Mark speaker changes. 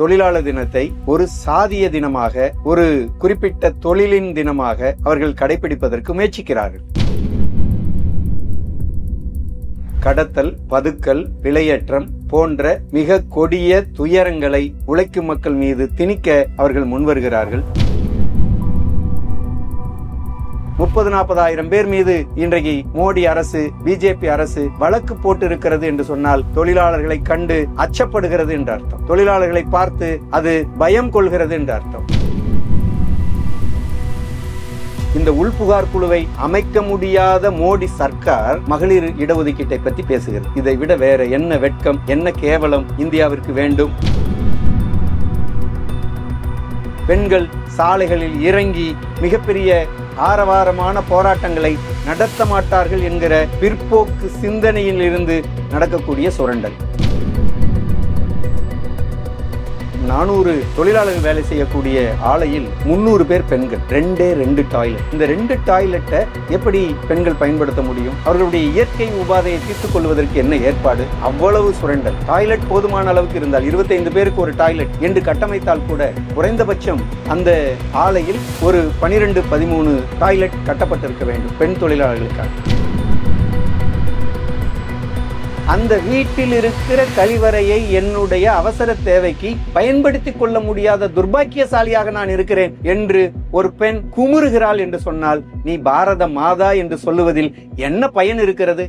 Speaker 1: தொழிலாளர் தினத்தை ஒரு சாதிய தினமாக, ஒரு குறிப்பிட்ட தொழிலின் தினமாக அவர்கள் கடைபிடிப்பதற்கு முயற்சிக்கிறார்கள். கடத்தல், பதுக்கல், விலையேற்றம் போன்ற மிக கொடிய துயரங்களை உழைக்கும் மக்கள் மீது திணிக்க அவர்கள் முன்வருகிறார்கள். 30,000-40,000 பேர் மீது இன்றைக்கு மோடி அரசு, பிஜேபி அரசு வழக்கு போட்டு இருக்கிறது என்று சொன்னால் தொழிலாளர்களை கண்டு அச்சப்படுகிறது என்று அர்த்தம். தொழிலாளர்களை பார்த்து அது பயம் கொள்கிறது என்று அர்த்தம். இந்த உள்புகார் குழுவை அமைக்க முடியாத மோடி சர்க்கார் மகளிர் இடஒதுக்கீட்டை பற்றி பேசுகிறது. இதை விட வேற என்ன வெட்கம், என்ன கேவலம் இந்தியாவிற்கு வேண்டும்? பெண்கள் சாலைகளில் இறங்கி மிகப்பெரிய ஆரவாரமான போராட்டங்களை நடத்த மாட்டார்கள் என்கிற பிற்போக்கு சிந்தனையில் இருந்து நடக்கக்கூடிய சுரண்டல். 400 தொழிலாளர்கள் வேலை செய்யக்கூடிய ஆலையில் 300 பேர் பெண்கள். 2 டாய்லெட். இந்த 2 டாய்லெட்டை எப்படி பெண்கள் பயன்படுத்த முடியும்? அவர்களுடைய இயற்கை உபாதையை தீர்த்துக் கொள்வதற்கு என்ன ஏற்பாடு? அவ்வளவு சுரண்டல். டாய்லெட் போதுமான அளவுக்கு இருந்தால் 25 பேருக்கு ஒரு டாய்லெட் என்று கட்டமைத்தால் கூட குறைந்தபட்சம் அந்த ஆலையில் ஒரு 12-13 டாய்லெட் கட்டப்பட்டிருக்க வேண்டும் பெண் தொழிலாளர்களுக்காக. அந்த வீட்டில் இருக்கிற கழிவறையை என்னுடைய அவசர தேவைக்கு பயன்படுத்திக் கொள்ள முடியாத துர்பாக்கியசாலியாக நான் இருக்கிறேன் என்று ஒரு பெண் குமுறுகிறாள் என்று சொன்னால், நீ பாரத மாதா என்று சொல்லுவதில் என்ன பயன் இருக்கிறது?